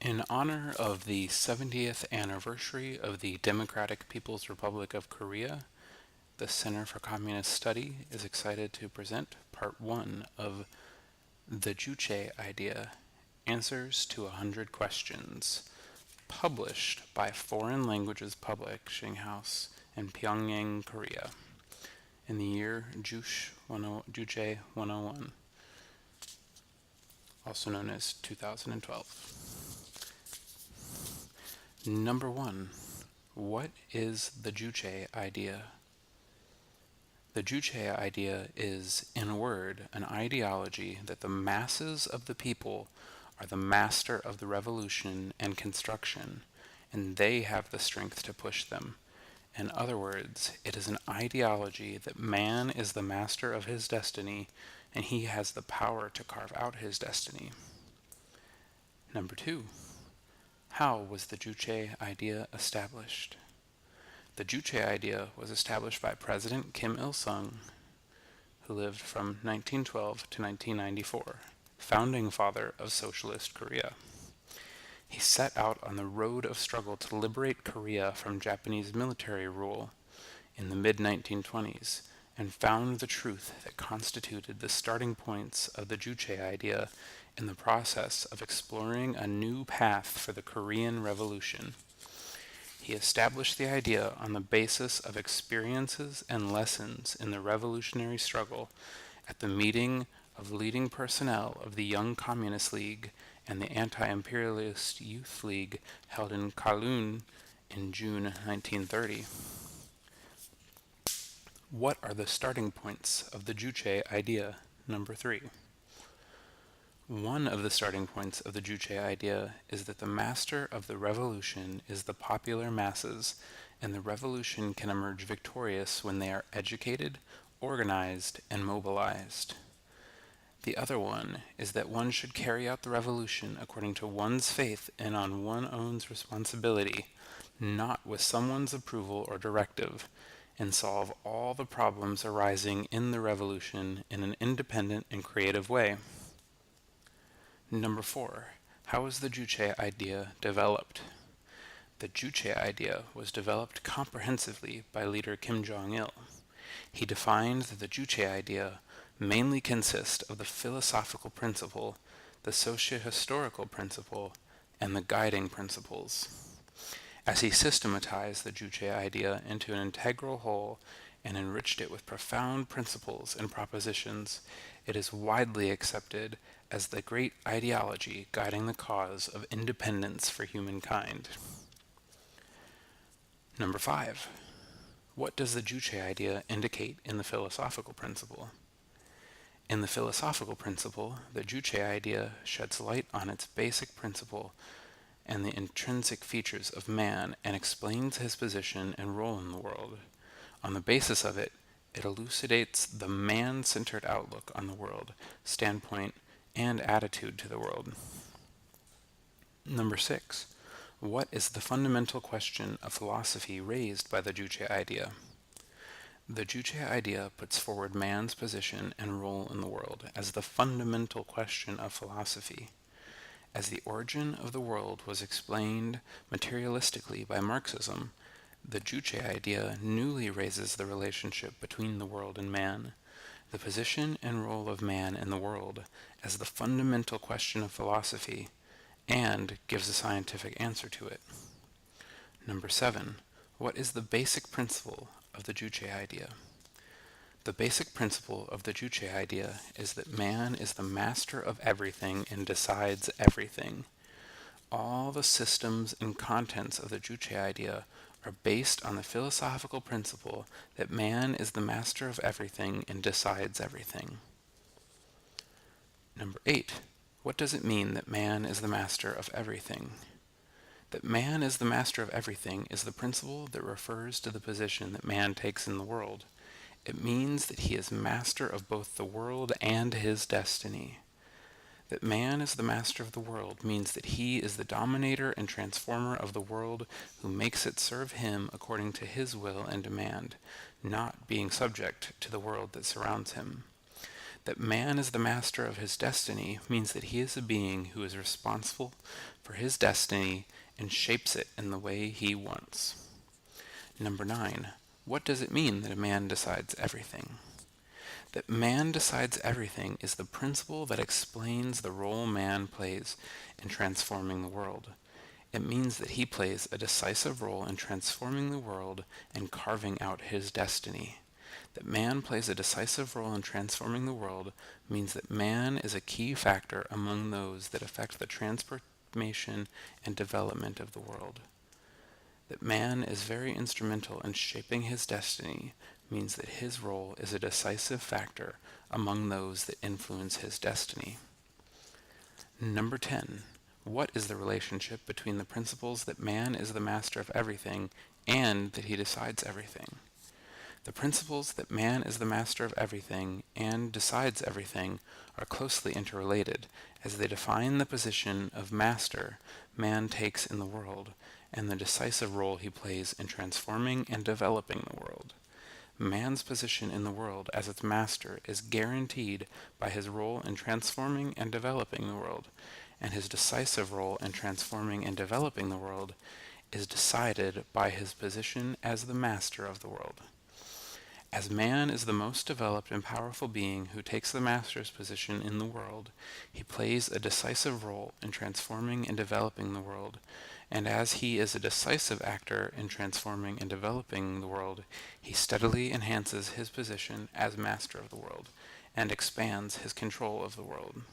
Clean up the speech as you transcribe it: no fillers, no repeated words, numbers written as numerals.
In honor of the 70th anniversary of the Democratic People's Republic of Korea, the Center for Communist Study is excited to present Part 1 of the Juche Idea, Answers to 100 Questions, published by Foreign Languages Publishing House in Pyongyang, Korea, in the year Juche 101, also known as 2012. Number 1. What is the Juche idea? The Juche idea is, in a word, an ideology that the masses of the people are the master of the revolution and construction, and they have the strength to push them. In other words, it is an ideology that man is the master of his destiny, and he has the power to carve out his destiny. Number 2. How was the Juche idea established? The Juche idea was established by President Kim Il-sung, who lived from 1912 to 1994, founding father of socialist Korea. He set out on the road of struggle to liberate Korea from Japanese military rule in the mid-1920s, and found the truth that constituted the starting points of the Juche idea in the process of exploring a new path for the Korean Revolution. He established the idea on the basis of experiences and lessons in the revolutionary struggle at the meeting of leading personnel of the Young Communist League and the Anti-Imperialist Youth League held in Kowloon in June 1930. What are the starting points of the Juche idea? Number 3. One of the starting points of the Juche idea is that the master of the revolution is the popular masses, and the revolution can emerge victorious when they are educated, organized, and mobilized. The other one is that one should carry out the revolution according to one's faith and on one's own responsibility, not with someone's approval or directive, and solve all the problems arising in the revolution in an independent and creative way. Number 4. How was the Juche idea developed? The Juche idea was developed comprehensively by leader Kim Jong-il. He defined that the Juche idea mainly consists of the philosophical principle, the socio-historical principle, and the guiding principles. As he systematized the Juche idea into an integral whole and enriched it with profound principles and propositions, it is widely accepted as the great ideology guiding the cause of independence for humankind. Number 5. What does the Juche idea indicate in the philosophical principle? In the philosophical principle, the Juche idea sheds light on its basic principle and the intrinsic features of man and explains his position and role in the world. On the basis of it, it elucidates the man-centered outlook on the world, standpoint, and attitude to the world. Number 6. What is the fundamental question of philosophy raised by the Juche idea? The Juche idea puts forward man's position and role in the world as the fundamental question of philosophy. As the origin of the world was explained materialistically by Marxism, the Juche idea newly raises the relationship between the world and man, the position and role of man in the world, as the fundamental question of philosophy, and gives a scientific answer to it. Number 7. What is the basic principle of the Juche idea? The basic principle of the Juche idea is that man is the master of everything and decides everything. All the systems and contents of the Juche idea are based on the philosophical principle that man is the master of everything and decides everything. Number 8. What does it mean that man is the master of everything? That man is the master of everything is the principle that refers to the position that man takes in the world. It means that he is master of both the world and his destiny. That man is the master of the world means that he is the dominator and transformer of the world who makes it serve him according to his will and demand, not being subject to the world that surrounds him. That man is the master of his destiny means that he is a being who is responsible for his destiny and shapes it in the way he wants. Number 9. What does it mean that a man decides everything? That man decides everything is the principle that explains the role man plays in transforming the world. It means that he plays a decisive role in transforming the world and carving out his destiny. That man plays a decisive role in transforming the world means that man is a key factor among those that affect the transformation and development of the world. That man is very instrumental in shaping his destiny means that his role is a decisive factor among those that influence his destiny. Number 10. What is the relationship between the principles that man is the master of everything and that he decides everything? The principles that man is the master of everything and decides everything are closely interrelated, as they define the position of master man takes in the world and the decisive role he plays in transforming and developing the world. Man's position in the world as its master is guaranteed by his role in transforming and developing the world, and his decisive role in transforming and developing the world is decided by his position as the master of the world. As man is the most developed and powerful being who takes the master's position in the world, he plays a decisive role in transforming and developing the world, and as he is a decisive actor in transforming and developing the world, he steadily enhances his position as master of the world, and expands his control of the world.